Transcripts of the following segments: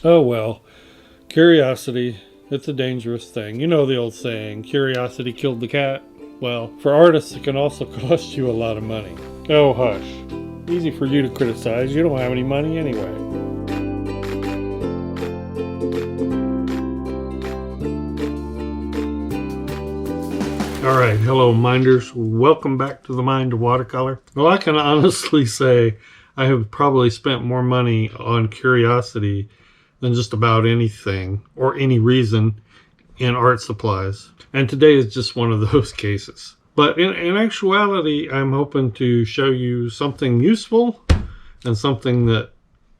Oh well, curiosity, it's a dangerous thing. You know the old saying, curiosity killed the cat? Well, for artists it can also cost you a lot of money. Oh hush. Easy for you to criticize, you don't have any money anyway. Alright, hello minders, welcome back to the Mind of Watercolor. Well, I can honestly say I have probably spent more money on curiosity than just about anything or any reason in art supplies. And today is just one of those cases. But in actuality, I'm hoping to show you something useful and something that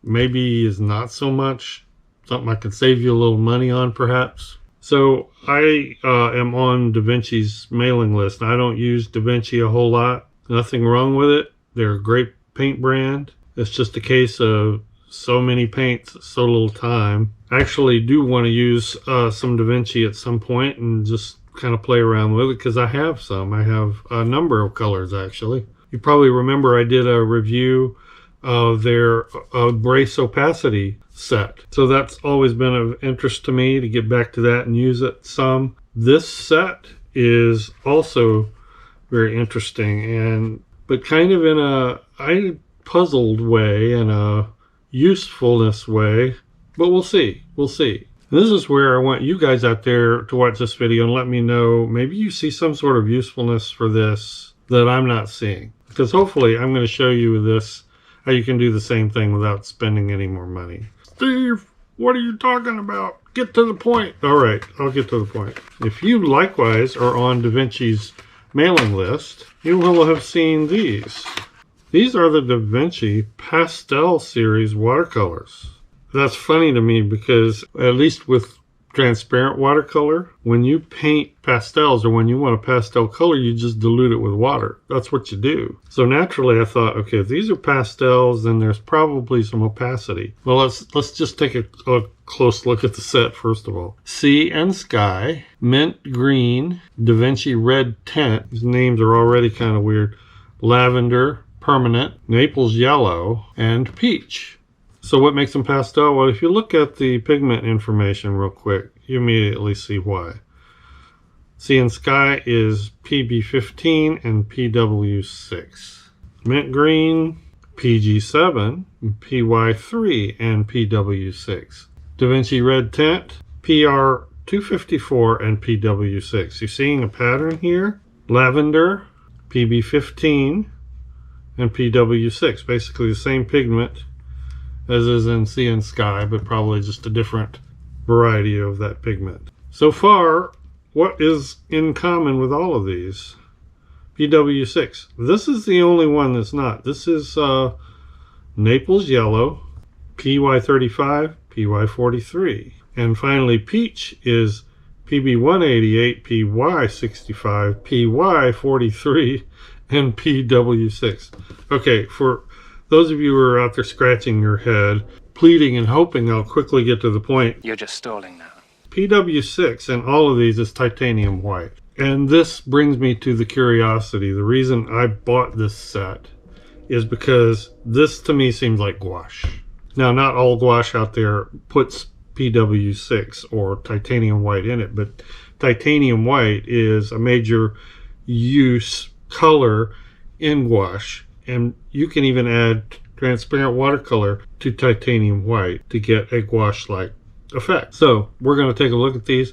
maybe is not so much, something I could save you a little money on perhaps. So I am on Da Vinci's mailing list. I don't use Da Vinci a whole lot. Nothing wrong with it. They're a great paint brand. It's just a case of so many paints, so little time. I actually do want to use some Da Vinci at some point and just kind of play around with it because I have some. I have a number of colors actually. You probably remember I did a review of their Brace Opacity set. So that's always been of interest to me to get back to that and use it some. This set is also very interesting, but kind of in a puzzled way, in a usefulness way, but we'll see. And this is where I want you guys out there to watch this video and let me know, maybe you see some sort of usefulness for this that I'm not seeing. Because hopefully I'm going to show you this, how you can do the same thing without spending any more money. Steve, what are you talking about? Get to the point. All right, I'll get to the point. If you likewise are on Da Vinci's mailing list, you will have seen these. These are the Da Vinci Pastel series watercolors. That's funny to me because, at least with transparent watercolor, when you paint pastels or when you want a pastel color, you just dilute it with water. That's what you do. So naturally I thought, okay, if these are pastels, then there's probably some opacity. Well, let's just take a close look at the set first of all. Sea and Sky, Mint Green, Da Vinci Red Tint. These names are already kind of weird. Lavender, Permanent, Naples Yellow, and Peach. So what makes them pastel? Well, if you look at the pigment information real quick, you immediately see why. Sea and Sky is PB15 and PW6. Mint Green, PG7, PY3, and PW6. Da Vinci Red Tint, PR254 and PW6. You're seeing a pattern here? Lavender, PB15, and PW6. Basically the same pigment as is in Sea and Sky, but probably just a different variety of that pigment. So far, what is in common with all of these? PW6. This is the only one that's not. This is Naples Yellow, PY35, PY43. And finally, Peach is PB188, PY65, PY43, and PW6. Okay, for those of you who are out there scratching your head, pleading and hoping I'll quickly get to the point. You're just stalling now. PW6 in all of these is titanium white. And this brings me to the curiosity. The reason I bought this set is because this to me seems like gouache. Now, not all gouache out there puts PW6 or titanium white in it, but titanium white is a major use color in gouache. And you can even add transparent watercolor to titanium white to get a gouache-like effect. So we're going to take a look at these.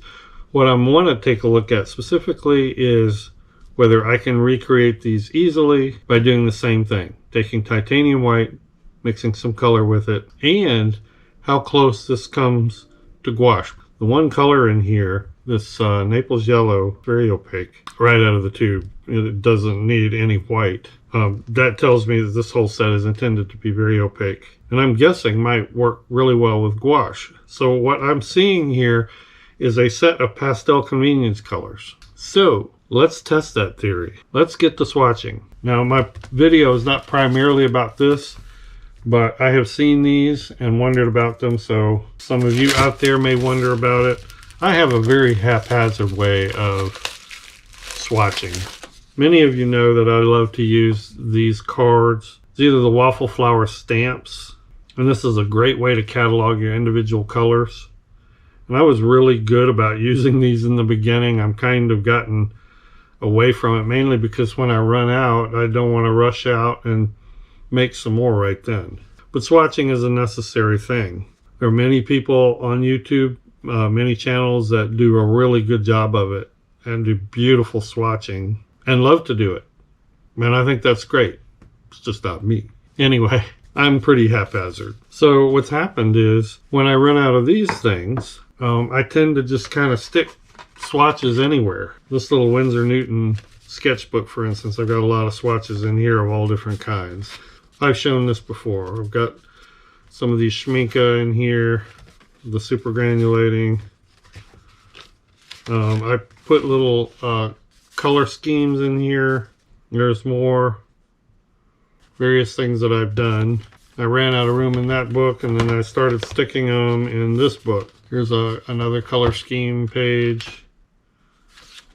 What I want to take a look at specifically is whether I can recreate these easily by doing the same thing. Taking titanium white, mixing some color with it, and how close this comes to gouache. The one color in here, this Naples Yellow, very opaque, right out of the tube. It doesn't need any white. That tells me that this whole set is intended to be very opaque, and I'm guessing might work really well with gouache. So what I'm seeing here is a set of pastel convenience colors. So let's test that theory. Let's get to swatching. Now, my video is not primarily about this, but I have seen these and wondered about them, so some of you out there may wonder about it. I have a very haphazard way of swatching. Many of you know that I love to use these cards. It's either the waffle flower stamps. And this is a great way to catalog your individual colors. And I was really good about using these in the beginning. I'm kind of gotten away from it, mainly because when I run out, I don't want to rush out and make some more right then. But swatching is a necessary thing. There are many people on YouTube, many channels that do a really good job of it and do beautiful swatching and love to do it. And I think that's great. It's just not me. Anyway, I'm pretty haphazard. So what's happened is when I run out of these things, I tend to just kind of stick swatches anywhere. This little Winsor Newton sketchbook, for instance, I've got a lot of swatches in here of all different kinds. I've shown this before. I've got some of these Schminke in here, the super granulating. I put little color schemes in here. There's more various things that I've done. I ran out of room in that book, and then I started sticking them in this book. Here's another color scheme page.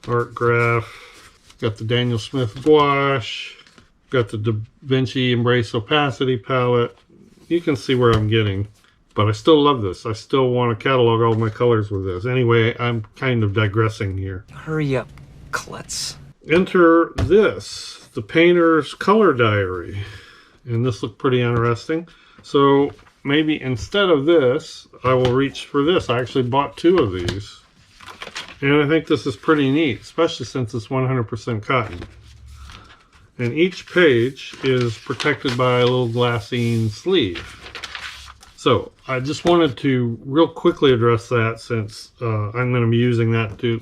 Art graph. Got the Daniel Smith gouache. Got the Da Vinci Embrace Opacity palette. You can see where I'm getting. But I still love this. I still want to catalog all my colors with this. Anyway, I'm kind of digressing here. Hurry up, klutz. Enter this, the painter's color diary. And this looked pretty interesting. So maybe instead of this, I will reach for this. I actually bought 2 of these. And I think this is pretty neat, especially since it's 100% cotton. And each page is protected by a little glassine sleeve. So I just wanted to real quickly address that, since I'm going to be using that to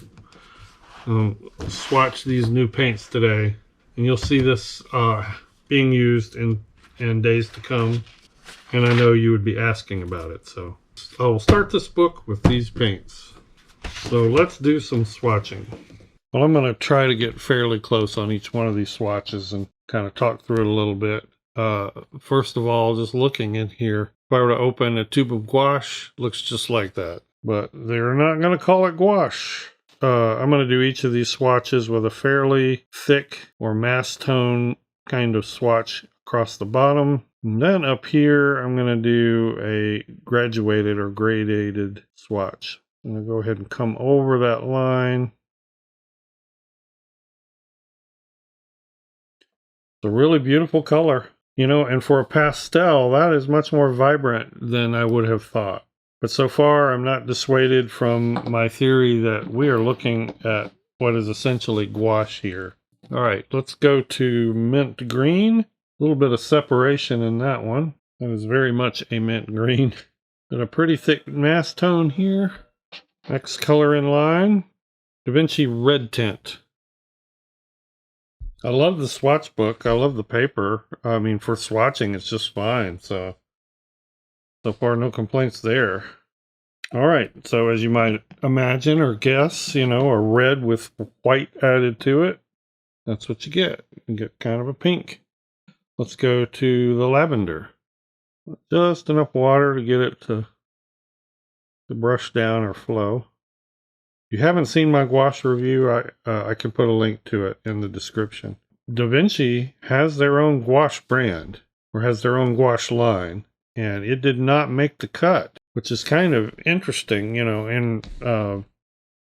swatch these new paints today. And you'll see this being used in days to come. And I know you would be asking about it. So I will start this book with these paints. So let's do some swatching. Well, I'm going to try to get fairly close on each one of these swatches and kind of talk through it a little bit. First of all, just looking in here, if I were to open a tube of gouache, looks just like that. But they're not going to call it gouache. I'm going to do each of these swatches with a fairly thick or mass tone kind of swatch across the bottom. And then up here, I'm going to do a graduated or gradated swatch. I'm going to go ahead and come over that line. It's a really beautiful color, you know, and for a pastel, that is much more vibrant than I would have thought. But so far, I'm not dissuaded from my theory that we are looking at what is essentially gouache here. All right, let's go to mint green. A little bit of separation in that one. That is very much a mint green. Got a pretty thick mass tone here. Next color in line, Da Vinci red tint. I love the swatch book. I love the paper. I mean, for swatching, it's just fine. So far, no complaints there. All right. So as you might imagine or guess, you know, a red with white added to it. That's what you get. You get kind of a pink. Let's go to the lavender. Just enough water to get it to brush down or flow. If you haven't seen my gouache review, I can put a link to it in the description. Da Vinci has their own gouache brand, or has their own gouache line, and it did not make the cut, which is kind of interesting, you know, in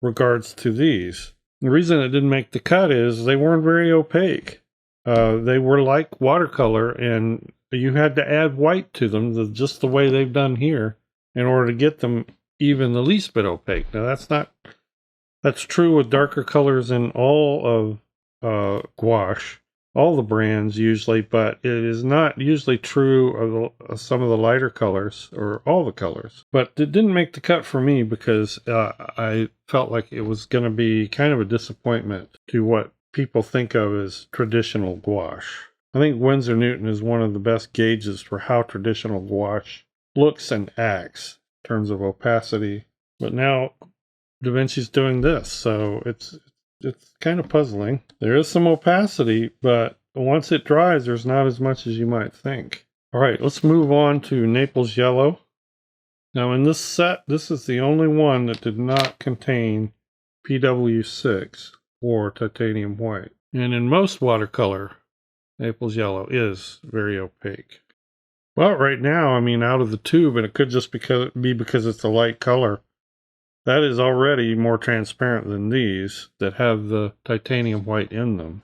regards to these. The reason it didn't make the cut is they weren't very opaque. They were like watercolor, and you had to add white to them, just the way they've done here, in order to get them even the least bit opaque. Now that's true with darker colors in all of gouache, all the brands usually, but it is not usually true of some of the lighter colors or all the colors. But it didn't make the cut for me because I felt like it was going to be kind of a disappointment to what people think of as traditional gouache. I think Winsor Newton is one of the best gauges for how traditional gouache looks and acts in terms of opacity. But now Da Vinci's doing this, so it's kind of puzzling. There is some opacity, but once it dries, there's not as much as you might think. All right, let's move on to Naples Yellow. Now in this set, this is the only one that did not contain PW6 or titanium white. And in most watercolor, Naples Yellow is very opaque. Well, right now, I mean, out of the tube, and it could just be because it's a light color. That is already more transparent than these that have the titanium white in them.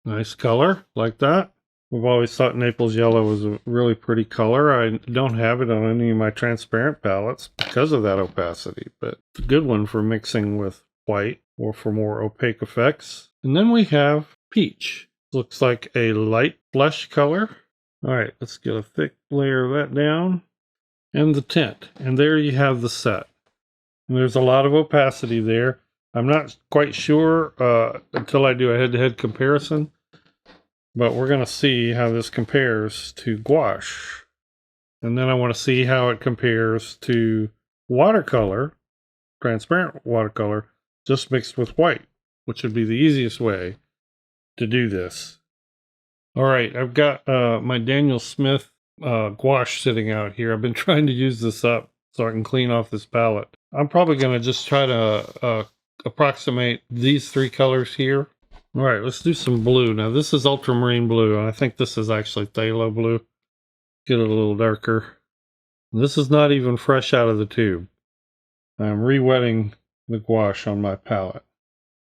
Nice color, like that. We've always thought Naples yellow was a really pretty color. I don't have it on any of my transparent palettes because of that opacity, but it's a good one for mixing with white or for more opaque effects. And then we have peach. Looks like a light flesh color. All right, let's get a thick layer of that down. And the tint. And there you have the set. And there's a lot of opacity there. I'm not quite sure until I do a head-to-head comparison. But we're going to see how this compares to gouache. And then I want to see how it compares to watercolor, transparent watercolor, just mixed with white, which would be the easiest way to do this. All right, I've got my Daniel Smith gouache sitting out here. I've been trying to use this up so I can clean off this palette. I'm probably going to just try to approximate these three colors here. All right, let's do some blue. Now, this is ultramarine blue, and I think this is actually phthalo blue. Get it a little darker. This is not even fresh out of the tube. I'm re-wetting the gouache on my palette.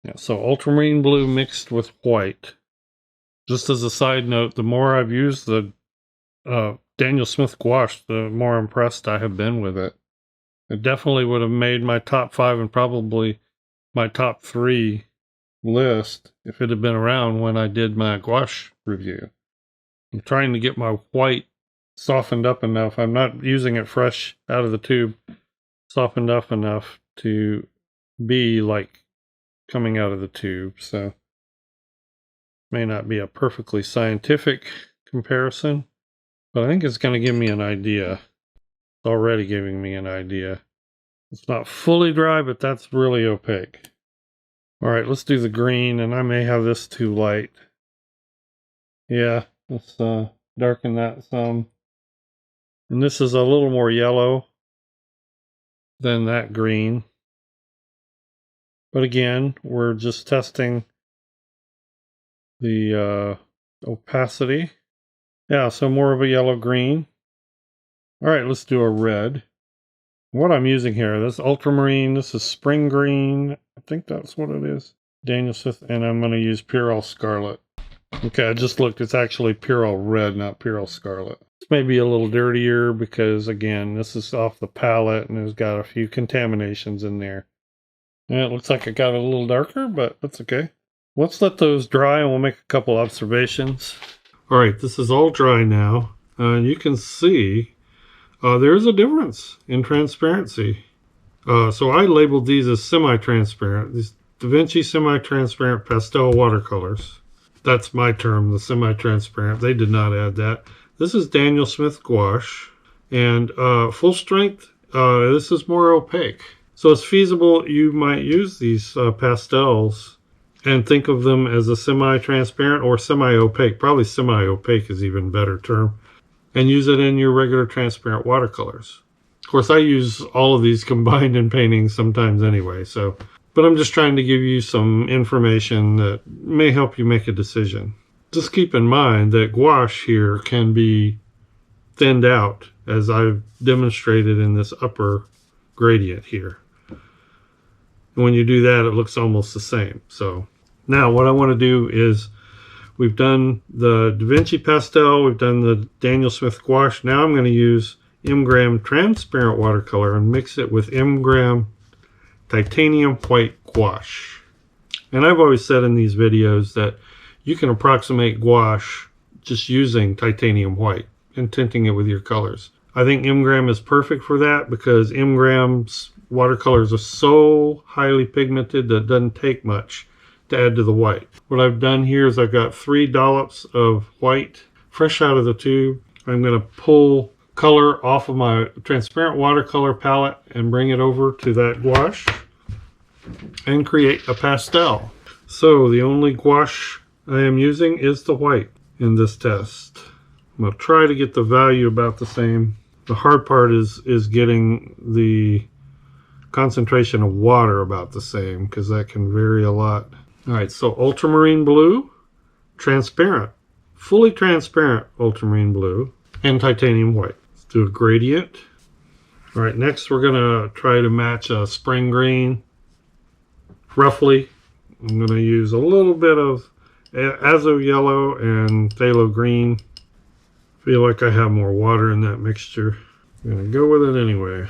Yeah, so ultramarine blue mixed with white. Just as a side note, the more I've used the Daniel Smith gouache, the more impressed I have been with it. It definitely would have made my top 5 and probably my top 3 list if it had been around when I did my gouache review. I'm trying to get my white softened up enough. I'm not using it fresh out of the tube, softened up enough to be like coming out of the tube. So may not be a perfectly scientific comparison, but I think it's going to give me an idea. It's already giving me an idea. It's not fully dry, but that's really opaque. All right, let's do the green, and I may have this too light. Yeah, let's darken that some. And this is a little more yellow than that green. But again, we're just testing the opacity. Yeah, so more of a yellow-green. All right, let's do a red. What I'm using here, this ultramarine, this is spring green. I think that's what it is. Daniel Smith, and I'm going to use Purell Scarlet. Okay, I just looked. It's actually Purell Red, not Purell Scarlet. This may be a little dirtier because, again, this is off the palette and it's got a few contaminations in there. And it looks like it got a little darker, but that's okay. Let's let those dry and we'll make a couple observations. All right, this is all dry now. You can see there is a difference in transparency. So I labeled these as semi-transparent. These Da Vinci semi-transparent pastel watercolors. That's my term, the semi-transparent. They did not add that. This is Daniel Smith gouache. And full strength, this is more opaque. So it's feasible you might use these pastels and think of them as a semi-transparent or semi-opaque. Probably semi-opaque is even a better term. And use it in your regular transparent watercolors. Of course, I use all of these combined in paintings sometimes anyway. But I'm just trying to give you some information that may help you make a decision. Just keep in mind that gouache here can be thinned out, as I've demonstrated in this upper gradient here. And when you do that, it looks almost the same. So now what I want to do is, we've done the Da Vinci pastel, we've done the Daniel Smith gouache. Now I'm going to use M-Gram transparent watercolor and mix it with M-Gram titanium white gouache. And I've always said in these videos that you can approximate gouache just using titanium white and tinting it with your colors. I think M-Gram is perfect for that because M-Gram's watercolors are so highly pigmented that it doesn't take much to add to the white. What I've done here is I've got 3 dollops of white fresh out of the tube. I'm going to pull color off of my transparent watercolor palette and bring it over to that gouache and create a pastel. So the only gouache I am using is the white in this test. I'm going to try to get the value about the same. The hard part is getting the concentration of water about the same because that can vary a lot. All right, so ultramarine blue, transparent, fully transparent ultramarine blue. and titanium white. Let's do a gradient. All right, next we're gonna try to match a spring green. Roughly, I'm gonna use a little bit of azo yellow and phthalo green. Feel like I have more water in that mixture. I'm gonna go with it anyway.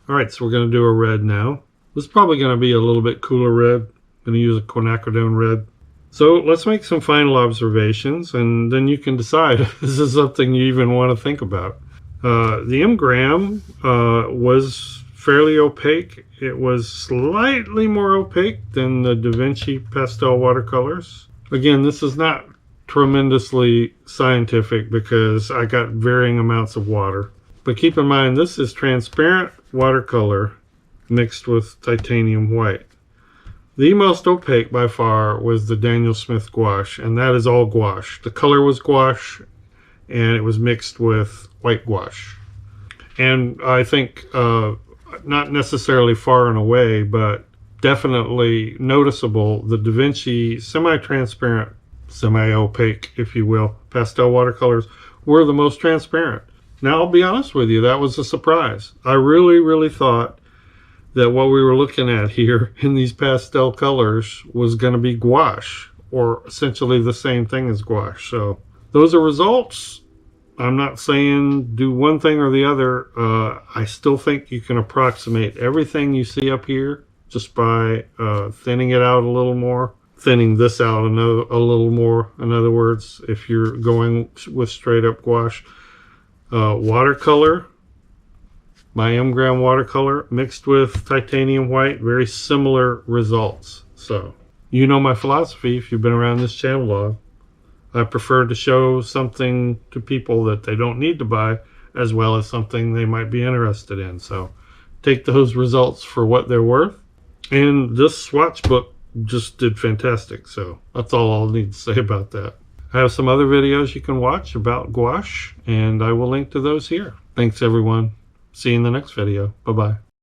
All right, so we're gonna do a red now. This is probably gonna be a little bit cooler red. I'm gonna use a quinacridone red. So let's make some final observations, and then you can decide if this is something you even want to think about. The M-gram was fairly opaque. It was slightly more opaque than the Da Vinci pastel watercolors. Again, this is not tremendously scientific because I got varying amounts of water. But keep in mind, this is transparent watercolor mixed with titanium white. The most opaque by far was the Daniel Smith gouache, and that is all gouache. The color was gouache, and it was mixed with white gouache. And I think not necessarily far and away, but definitely noticeable, the Da Vinci semi-transparent, semi-opaque, if you will, pastel watercolors were the most transparent. Now, I'll be honest with you, that was a surprise. I really thought that what we were looking at here in these pastel colors was going to be gouache, or essentially the same thing as gouache. So those are results. I'm not saying do one thing or the other. I still think you can approximate everything you see up here just by thinning it out a little more, thinning this out a little more. In other words, if you're going with straight up gouache, watercolor, my M-gram watercolor mixed with titanium white, very similar results. So you know my philosophy if you've been around this channel long. I prefer to show something to people that they don't need to buy, as well as something they might be interested in. So take those results for what they're worth. And this Swatch book just did fantastic. So that's all I'll need to say about that. I have some other videos you can watch about gouache, and I will link to those here. Thanks, everyone. See you in the next video. Bye-bye.